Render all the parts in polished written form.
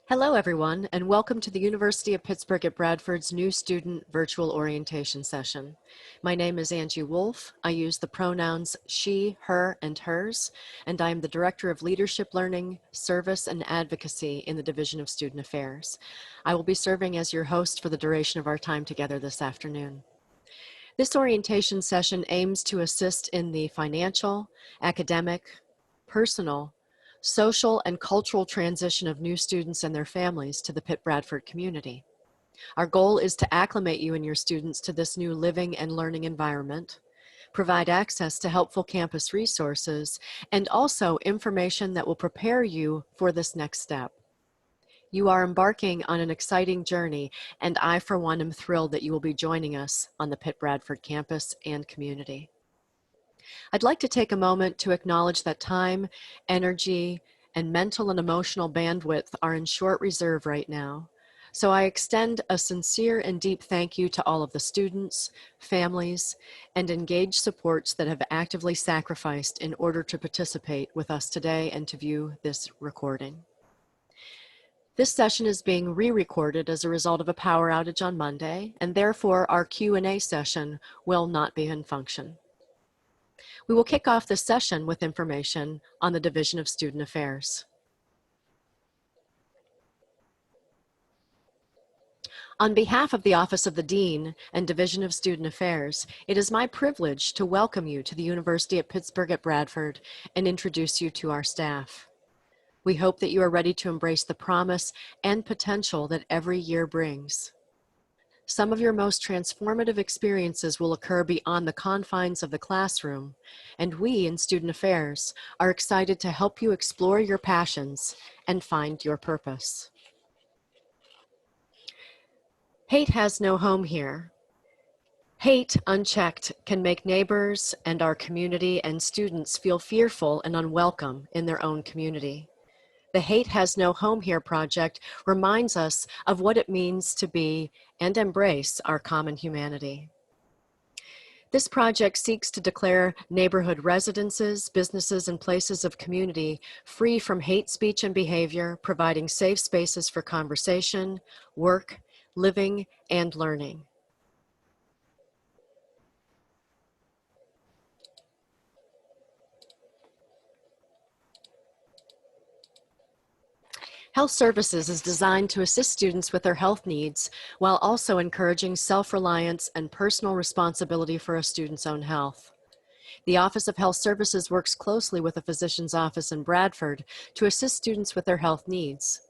Hello, everyone, and welcome to the University of Pittsburgh at Bradford's new student virtual orientation session. My name is Angie Wolf. I use the pronouns she, her, and hers, and I am the Director of Leadership Learning, Service, and Advocacy in the Division of Student Affairs. I will be serving as your host for the duration of our time together this afternoon. This orientation session aims to assist in the financial, academic, personal, social, and cultural transition of new students and their families to the Pitt-Bradford community. Our goal is to acclimate you and your students to this new living and learning environment, provide access to helpful campus resources, and also information that will prepare you for this next step. You are embarking on an exciting journey, and I, for one, am thrilled that you will be joining us on the Pitt-Bradford campus and community. I'd like to take a moment to acknowledge that time, energy, and mental and emotional bandwidth are in short reserve right now. So I extend a sincere and deep thank you to all of the students, families, and engaged supports that have actively sacrificed in order to participate with us today and to view this recording. This session is being re-recorded as a result of a power outage on Monday, and therefore our Q&A session will not be in function. We will kick off this session with information on the Division of Student Affairs. On behalf of the Office of the Dean and Division of Student Affairs, it is my privilege to welcome you to the University of Pittsburgh at Bradford and introduce you to our staff. We hope that you are ready to embrace the promise and potential that every year brings. Some of your most transformative experiences will occur beyond the confines of the classroom, and we in Student Affairs are excited to help you explore your passions and find your purpose. Hate has no home here. Hate, unchecked, can make neighbors and our community and students feel fearful and unwelcome in their own community. The Hate Has No Home Here project reminds us of what it means to be and embrace our common humanity. This project seeks to declare neighborhood residences, businesses, and places of community free from hate speech and behavior, providing safe spaces for conversation, work, living, and learning. Health Services is designed to assist students with their health needs while also encouraging self-reliance and personal responsibility for a student's own health. The Office of Health Services works closely with a physician's office in Bradford to assist students with their health needs.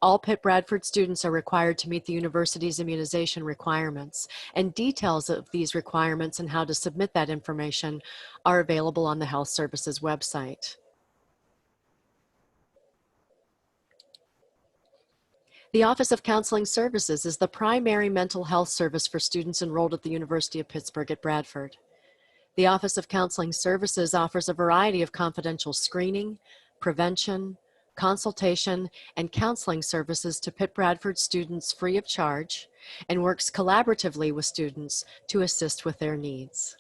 All Pitt-Bradford students are required to meet the university's immunization requirements, and details of these requirements and how to submit that information are available on the Health Services website. The Office of Counseling Services is the primary mental health service for students enrolled at the University of Pittsburgh at Bradford. The Office of Counseling Services offers a variety of confidential screening, prevention, consultation, and counseling services to Pitt-Bradford students free of charge and works collaboratively with students to assist with their needs.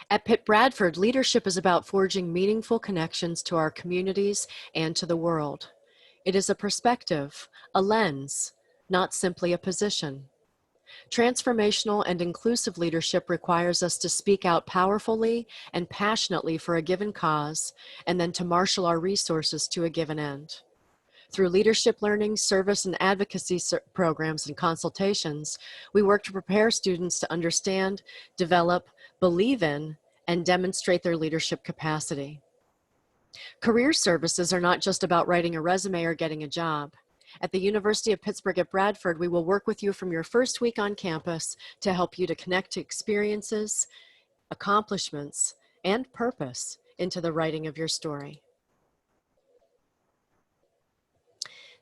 At Pitt-Bradford, leadership is about forging meaningful connections to our communities and to the world. It is a perspective, a lens, not simply a position. Transformational and inclusive leadership requires us to speak out powerfully and passionately for a given cause, and then to marshal our resources to a given end. Through leadership learning, service, and advocacy programs and consultations, we work to prepare students to understand, develop, believe in, and demonstrate their leadership capacity. Career services are not just about writing a resume or getting a job. At the University of Pittsburgh at Bradford, we will work with you from your first week on campus to help you to connect to experiences, accomplishments, and purpose into the writing of your story.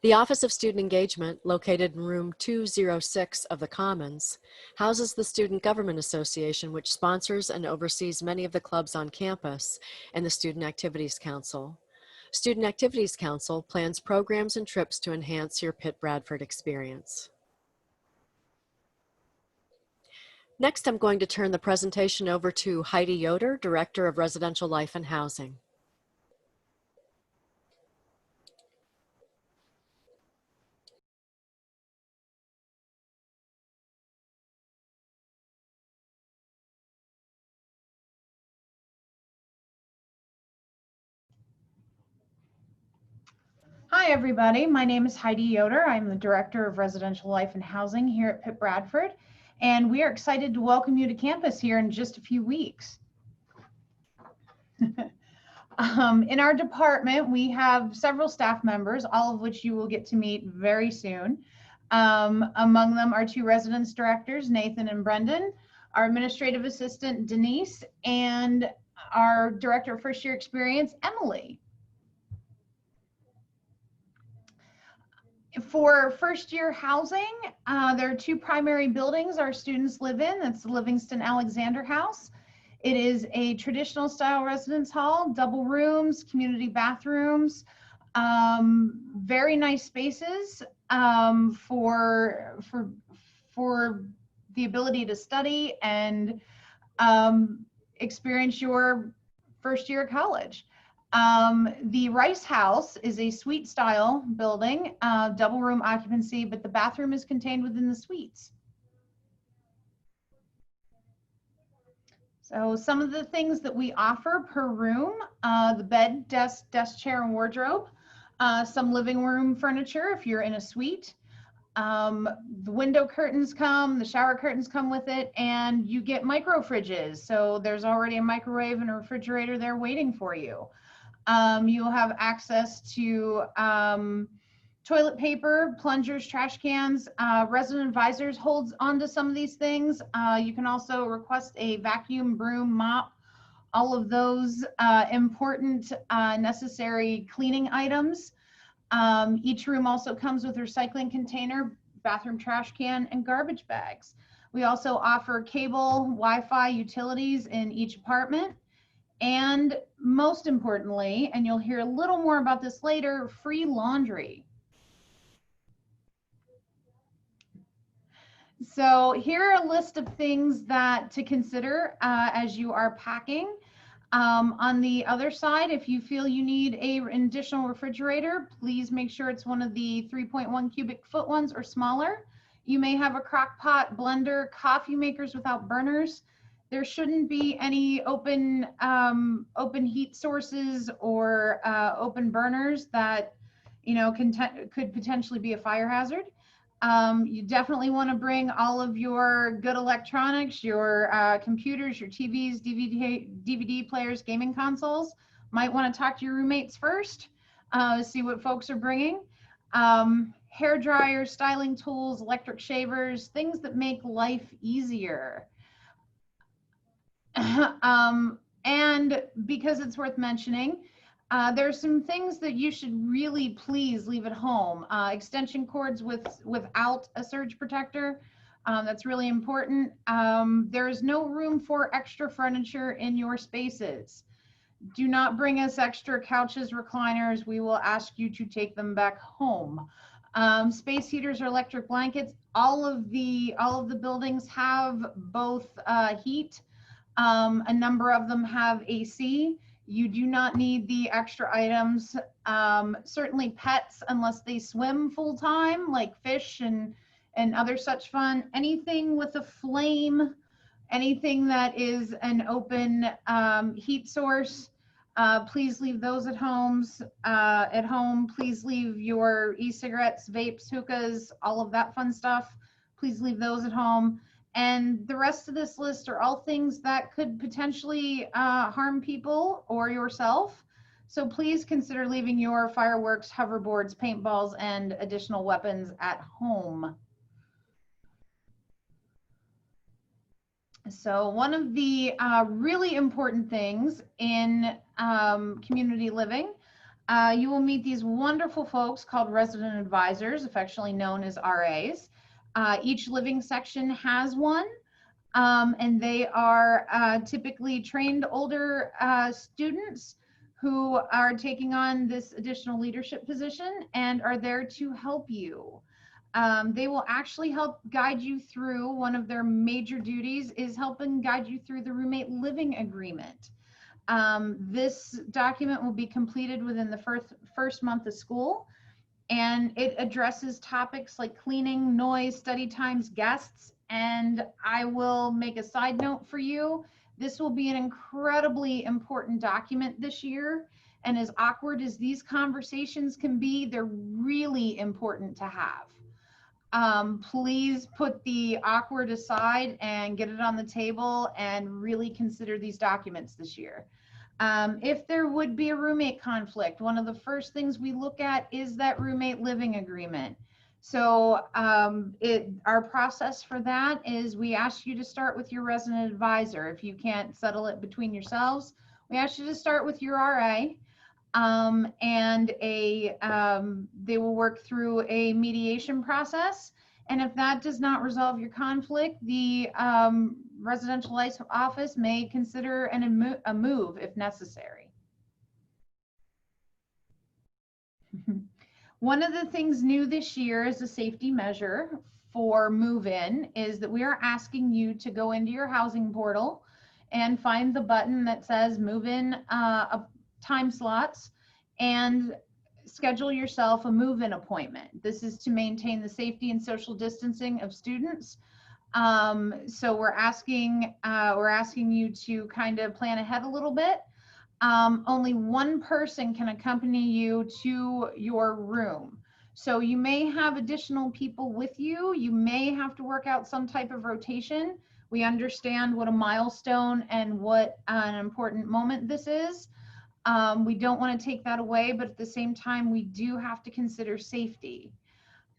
The Office of Student Engagement, located in room 206 of the Commons, houses the Student Government Association, which sponsors and oversees many of the clubs on campus, and the Student Activities Council. Student Activities Council plans programs and trips to enhance your Pitt-Bradford experience. Next, I'm going to turn the presentation over to Heidi Yoder, Director of Residential Life and Housing. Hi, everybody. My name is Heidi Yoder. I'm the Director of Residential Life and Housing here at Pitt-Bradford, and we are excited to welcome you to campus here in just a few weeks. In our department, we have several staff members, all of which you will get to meet very soon. Among them are two residence directors, Nathan and Brendan, our administrative assistant, Denise, and our Director of First Year Experience, Emily. For first year housing, there are two primary buildings our students live in. That's the Livingston Alexander House. It is a traditional style residence hall, double rooms, community bathrooms, very nice spaces for the ability to study and experience your first year of college. The Rice House is a suite style building, double room occupancy, but the bathroom is contained within the suites. So some of the things that we offer per room, the bed, desk, chair, and wardrobe, some living room furniture if you're in a suite. The window curtains come, the shower curtains come with it, and you get micro fridges. So there's already a microwave and a refrigerator there waiting for you. You'll have access to toilet paper, plungers, trash cans. Resident advisors holds onto some of these things. You can also request a vacuum, broom, mop, all of those important necessary cleaning items. Each room also comes with a recycling container, bathroom trash can, and garbage bags. We also offer cable, Wi-Fi, utilities in each apartment. And most importantly, and you'll hear a little more about this later, free laundry. So here are a list of things that to consider as you are packing. On the other side, if you feel you need an additional refrigerator, please make sure it's one of the 3.1 cubic foot ones or smaller. You may have a crock pot, blender, coffee makers without burners. There shouldn't be any open heat sources or open burners that could potentially be a fire hazard. You definitely want to bring all of your good electronics, your computers, your TVs, DVD players, gaming consoles. Might want to talk to your roommates first, see what folks are bringing. Hair dryers, styling tools, electric shavers, things that make life easier. And because it's worth mentioning, there's some things that you should really please leave at home. Extension cords without a surge protector. That's really important. There is no room for extra furniture in your spaces. Do not bring us extra couches, recliners. We will ask you to take them back home. Space heaters or electric blankets. All of the buildings have both heat. A number of them have AC. You do not need the extra items. Certainly pets, unless they swim full time, like fish and other such fun. Anything with a flame, anything that is an open heat source, please leave those at home. Please leave your e-cigarettes, vapes, hookahs, all of that fun stuff. Please leave those at home. And the rest of this list are all things that could potentially harm people or yourself. So please consider leaving your fireworks, hoverboards, paintballs, and additional weapons at home. So one of the really important things in community living, you will meet these wonderful folks called resident advisors, affectionately known as RAs. Each living section has one, and they are typically trained older students who are taking on this additional leadership position and are there to help you. They will actually help guide you through, one of their major duties is helping guide you through the roommate living agreement. This document will be completed within the first month of school. And it addresses topics like cleaning, noise, study times, guests. And I will make a side note for you. This will be an incredibly important document this year. And as awkward as these conversations can be, they're really important to have. Please put the awkward aside and get it on the table and really consider these documents this year. If there would be a roommate conflict, one of the first things we look at is that roommate living agreement. So our process for that is we ask you to start with your resident advisor. If you can't settle it between yourselves, we ask you to start with your RA. And they will work through a mediation process. And if that does not resolve your conflict, the residential life office may consider a move if necessary. One of the things new this year as a safety measure for move-in is that we are asking you to go into your housing portal and find the button that says move-in time slots and schedule yourself a move-in appointment. This is to maintain the safety and social distancing of students. So we're asking you to kind of plan ahead a little bit. Only one person can accompany you to your room. So you may have additional people with you. You may have to work out some type of rotation. We understand what a milestone and what an important moment this is. We don't want to take that away, but at the same time, we do have to consider safety.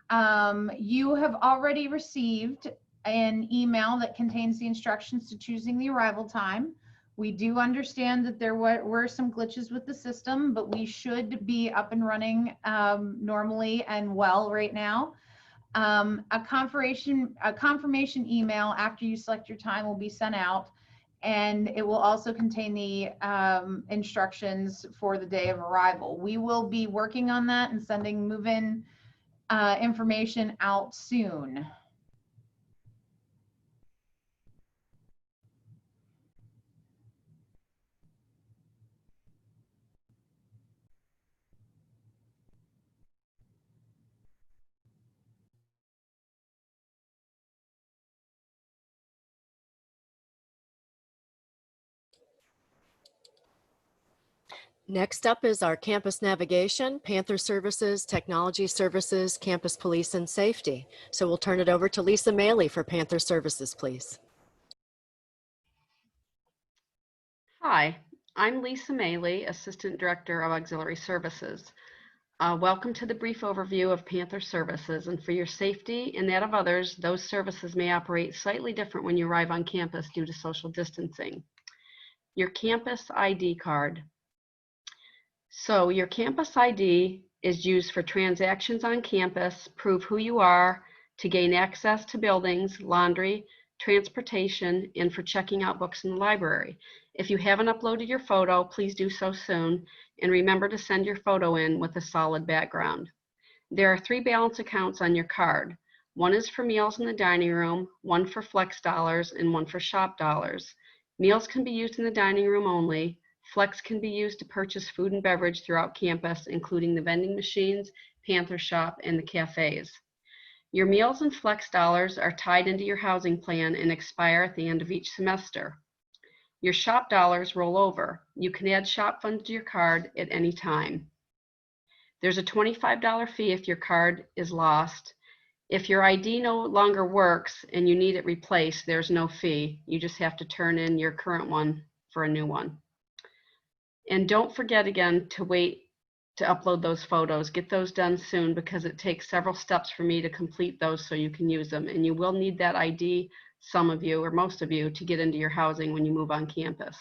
You have already received an email that contains the instructions to choosing the arrival time. We do understand that there were some glitches with the system, but we should be up and running normally and well right now. A confirmation email after you select your time will be sent out, and it will also contain the instructions for the day of arrival. We will be working on that and sending move-in information out soon. Next up is our campus navigation, Panther Services, Technology Services, Campus Police and Safety. So we'll turn it over to Lisa Maley for Panther Services, please. Hi, I'm Lisa Maley, Assistant Director of Auxiliary Services. Welcome to the brief overview of Panther Services, and for your safety and that of others, those services may operate slightly different when you arrive on campus due to social distancing. Your campus ID card. So your campus ID is used for transactions on campus, prove who you are, to gain access to buildings, laundry, transportation, and for checking out books in the library. If you haven't uploaded your photo, please do so soon, and remember to send your photo in with a solid background. There are 3 balance accounts on your card. One is for meals in the dining room, one for flex dollars, and one for shop dollars. Meals can be used in the dining room only. Flex can be used to purchase food and beverage throughout campus, including the vending machines, Panther Shop, and the cafes. Your meals and flex dollars are tied into your housing plan and expire at the end of each semester. Your shop dollars roll over. You can add shop funds to your card at any time. There's a $25 fee if your card is lost. If your ID no longer works and you need it replaced, there's no fee. You just have to turn in your current one for a new one. And don't forget again to wait to upload those photos. Get those done soon because it takes several steps for me to complete those so you can use them. And you will need that ID, some of you or most of you, to get into your housing when you move on campus.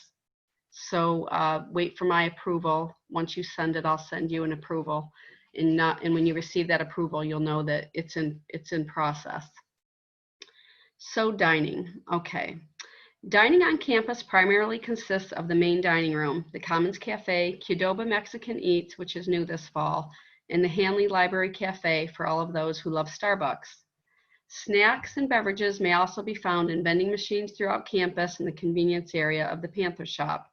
So wait for my approval. Once you send it, I'll send you an approval. And when you receive that approval, you'll know that it's in process. So dining, okay. Dining on campus primarily consists of the main dining room, the Commons Cafe, Qdoba Mexican Eats, which is new this fall, and the Hanley Library Cafe for all of those who love Starbucks. Snacks and beverages may also be found in vending machines throughout campus in the convenience area of the Panther Shop.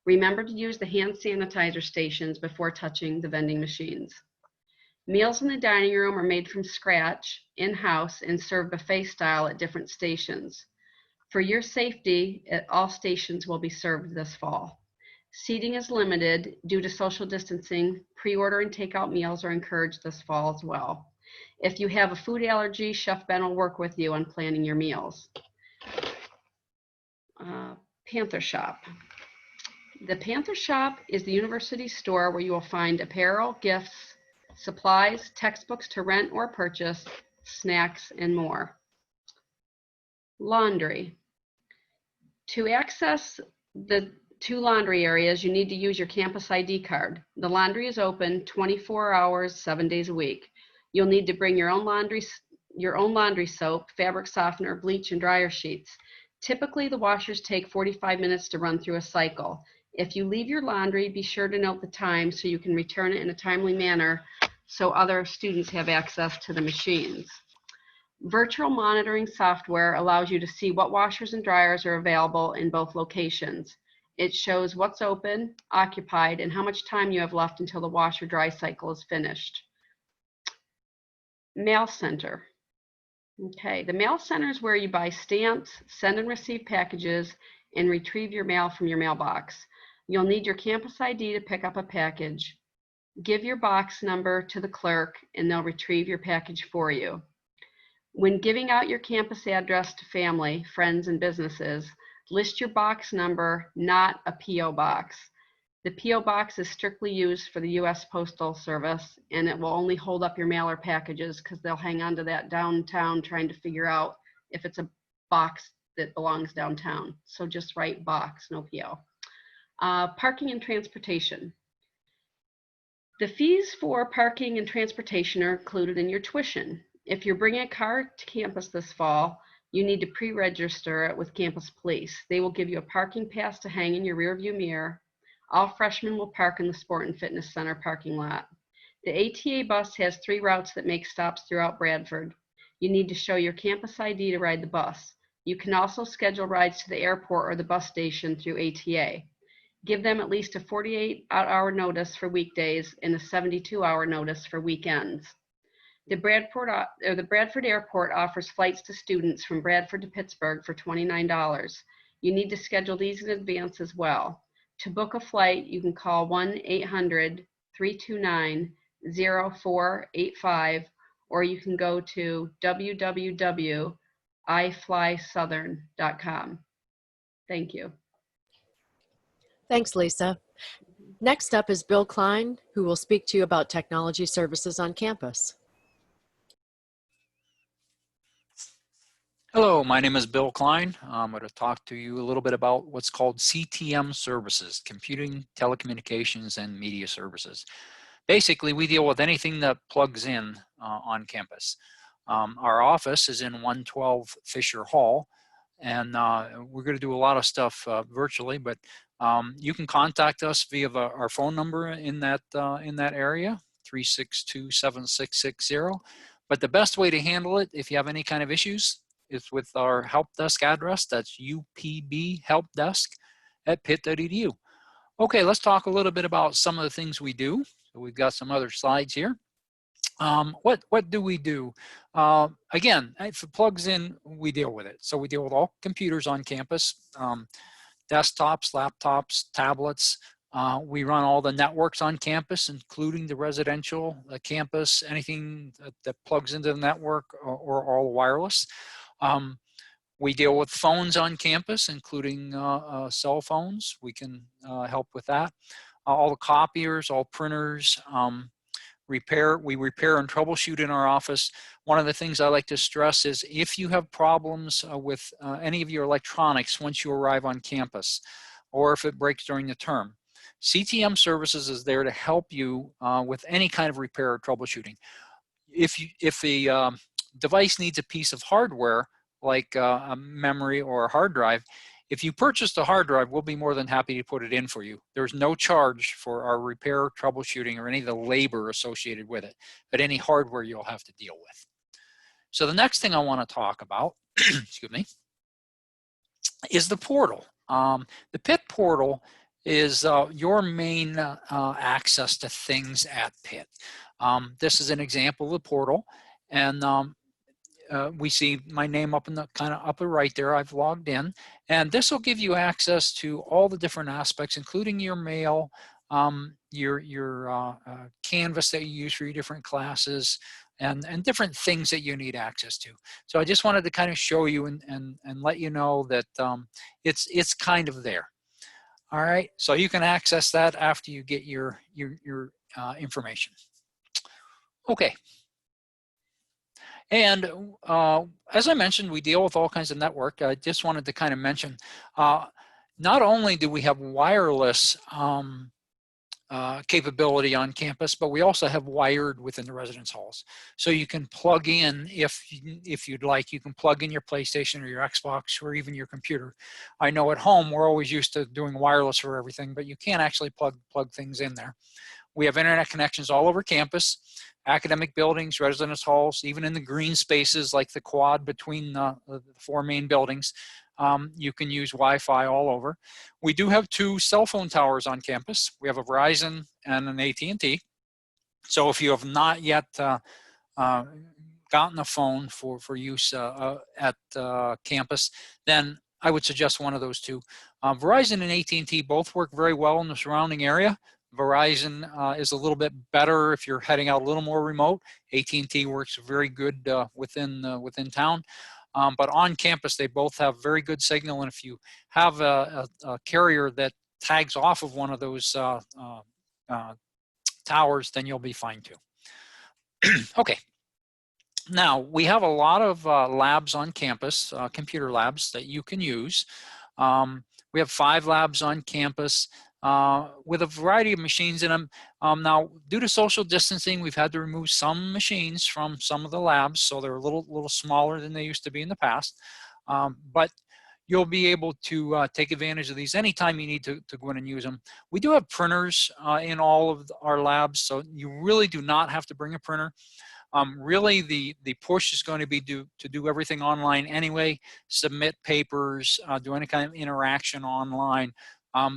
Remember to use the hand sanitizer stations before touching the vending machines. Meals in the dining room are made from scratch, in-house, and served buffet style at different stations. For your safety, all stations will be served this fall. Seating is limited due to social distancing. Pre-order and takeout meals are encouraged this fall as well. If you have a food allergy, Chef Ben will work with you on planning your meals. Panther Shop. The Panther Shop is the university store where you will find apparel, gifts, supplies, textbooks to rent or purchase, snacks, and more. Laundry. To access the 2 laundry areas, you need to use your campus ID card. The laundry is open 24 hours, 7 days a week. You'll need to bring your own laundry soap, fabric softener, bleach, and dryer sheets. Typically, the washers take 45 minutes to run through a cycle. If you leave your laundry, be sure to note the time so you can return it in a timely manner so other students have access to the machines. Virtual monitoring software allows you to see what washers and dryers are available in both locations. It shows what's open, occupied, and how much time you have left until the washer dry cycle is finished. Mail Center. Okay, the Mail Center is where you buy stamps, send and receive packages, and retrieve your mail from your mailbox. You'll need your campus ID to pick up a package. Give your box number to the clerk, and they'll retrieve your package for you. When giving out your campus address to family, friends, and businesses, list your box number, not a P.O. box. The P.O. box is strictly used for the U.S. Postal Service, and it will only hold up your mail or packages because they'll hang on to that downtown trying to figure out if it's a box that belongs downtown. So just write box, no P.O. Parking and transportation. The fees for parking and transportation are included in your tuition. If you're bringing a car to campus this fall, you need to pre-register it with Campus Police. They will give you a parking pass to hang in your rearview mirror. All freshmen will park in the Sport and Fitness Center parking lot. The ATA bus has 3 routes that make stops throughout Bradford. You need to show your campus ID to ride the bus. You can also schedule rides to the airport or the bus station through ATA. Give them at least a 48-hour notice for weekdays and a 72-hour notice for weekends. The Bradford Airport offers flights to students from Bradford to Pittsburgh for $29. You need to schedule these in advance as well. To book a flight, you can call 1-800-329-0485, or you can go to www.iflysouthern.com. Thank you. Thanks, Lisa. Next up is Bill Klein, who will speak to you about technology services on campus. Hello, my name is Bill Klein. I'm going to talk to you a little bit about what's called CTM services, Computing, Telecommunications, and Media Services. Basically, we deal with anything that plugs in on campus. Our office is in 112 Fisher Hall, and we're going to do a lot of stuff virtually, but you can contact us via our phone number in that area, 362-7660. But the best way to handle it, if you have any kind of issues, is with our help desk address. That's upbhelpdesk@pitt.edu. Okay, let's talk a little bit about some of the things we do. So we've got some other slides here. What do we do? Again, if it plugs in, we deal with it. So we deal with all computers on campus, desktops, laptops, tablets. We run all the networks on campus, including the residential campus, anything that plugs into the network or all wireless. We deal with phones on campus, including cell phones. We can help with that. All the copiers, all printers, we repair and troubleshoot in our office. One of the things I like to stress is if you have problems with any of your electronics once you arrive on campus, or if it breaks during the term, CTM Services is there to help you with any kind of repair or troubleshooting. If a device needs a piece of hardware like a memory or a hard drive, if you purchased a hard drive, we'll be more than happy to put it in for you. There's no charge for our repair, troubleshooting, or any of the labor associated with it, but any hardware you'll have to deal with. So the next thing I want to talk about, excuse me, is the portal. The Pitt portal is your main access to things at Pitt. This is an example of the portal, and we see my name up in the kind of upper right there. I've logged in, and this will give you access to all the different aspects, including your mail, your Canvas that you use for your different classes, and different things that you need access to. So I just wanted to kind of show you and let you know that it's kind of there. All right, so you can access that after you get your information. Okay. And as I mentioned, we deal with all kinds of network. I just wanted to kind of mention, not only do we have wireless capability on campus, but we also have wired within the residence halls. So you can plug in, if you'd like, you can plug in your PlayStation or your Xbox or even your computer. I know at home, we're always used to doing wireless for everything, but you can actually plug things in there. We have internet connections all over campus, academic buildings, residence halls, even in the green spaces like the quad between the 4 main buildings. You can use Wi-Fi all over. We do have 2 cell phone towers on campus. We have a Verizon and an AT&T. So if you have not yet gotten a phone for use at campus, then I would suggest one of those 2. Verizon and AT&T both work very well in the surrounding area. Verizon is a little bit better if you're heading out a little more remote. AT&T works very good within town. But on campus, they both have very good signal. And if you have a carrier that tags off of one of those towers, then you'll be fine too. Okay. Now, we have a lot of labs on campus, computer labs that you can use. We have 5 labs on campus with a variety of machines in them. Now, due to social distancing, we've had to remove some machines from some of the labs, so they're a little smaller than they used to be in the past. But you'll be able to take advantage of these anytime you need to go in and use them. We do have printers in all of our labs, so you really do not have to bring a printer. Really, the push is going to be to do everything online anyway, submit papers, do any kind of interaction online.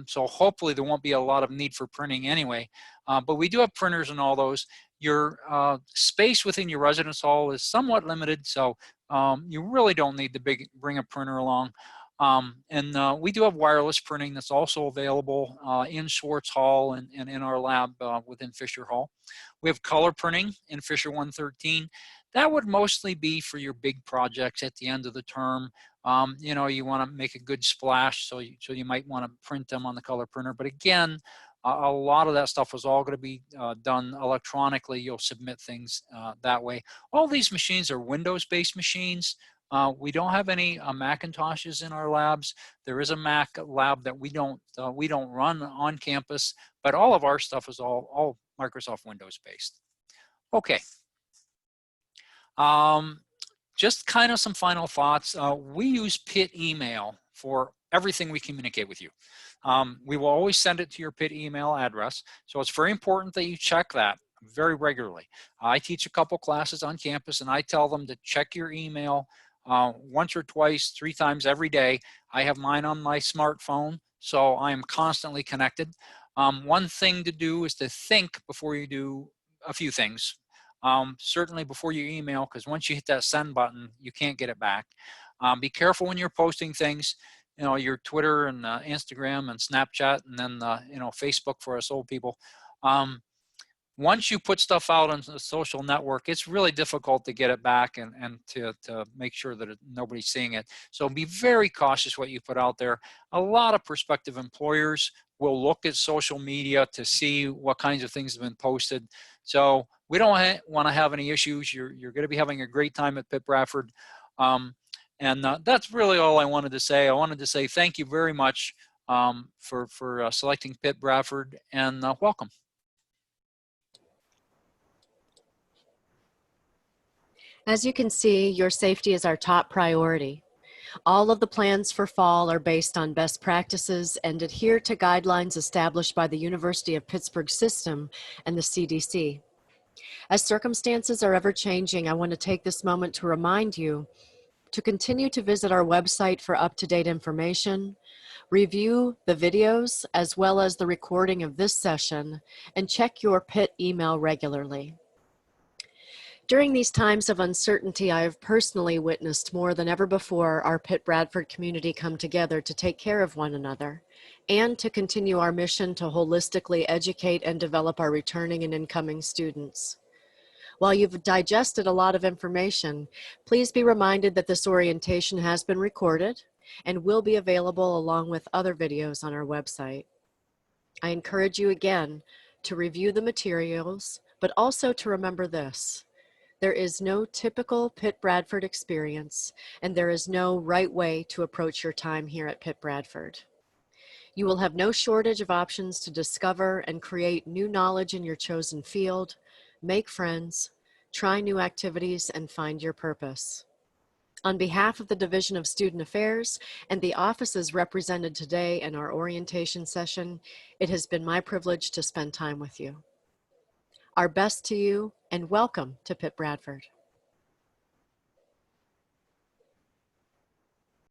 So hopefully there won't be a lot of need for printing anyway. But we do have printers and all those. Your space within your residence hall is somewhat limited, so you really don't need to bring a printer along. And we do have wireless printing that's also available in Schwartz Hall and in our lab within Fisher Hall. We have color printing in Fisher 113. That would mostly be for your big projects at the end of the term. You know, you want to make a good splash, so you might want to print them on the color printer. But again, a lot of that stuff is all going to be done electronically. You'll submit things that way. All these machines are Windows-based machines. We don't have any Macintoshes in our labs. There is a Mac lab that we don't run on campus, but all of our stuff is all Microsoft Windows based. Okay. Just kind of some final thoughts. We use Pitt email for everything we communicate with you. We will always send it to your Pitt email address, so it's very important that you check that very regularly. I teach a couple classes on campus, and I tell them to check your email once or twice, 3 times every day. I have mine on my smartphone, so I am constantly connected. One thing to do is to think before you do a few things. Certainly before you email, because once you hit that send button, you can't get it back. Be careful when you're posting things, you know, your Twitter and Instagram and Snapchat, and then you know, Facebook for us old people. Once you put stuff out on the social network, it's really difficult to get it back and to make sure that nobody's seeing it. So be very cautious what you put out there. A lot of prospective employers will look at social media to see what kinds of things have been posted. So we don't want to have any issues. You're going to be having a great time at Pitt-Bradford. And that's really all I wanted to say. I wanted to say thank you very much for selecting Pitt-Bradford, and welcome. As you can see, your safety is our top priority. All of the plans for fall are based on best practices and adhere to guidelines established by the University of Pittsburgh system and the CDC. As circumstances are ever changing, I want to take this moment to remind you to continue to visit our website for up-to-date information, review the videos as well as the recording of this session, and check your Pitt email regularly. During these times of uncertainty, I have personally witnessed more than ever before our Pitt-Bradford community come together to take care of one another and to continue our mission to holistically educate and develop our returning and incoming students. While you've digested a lot of information, please be reminded that this orientation has been recorded and will be available along with other videos on our website. I encourage you again to review the materials, but also to remember this. There is no typical Pitt-Bradford experience, and there is no right way to approach your time here at Pitt-Bradford. You will have no shortage of options to discover and create new knowledge in your chosen field, make friends, try new activities, and find your purpose. On behalf of the Division of Student Affairs and the offices represented today in our orientation session, it has been my privilege to spend time with you. Our best to you, and welcome to Pitt-Bradford.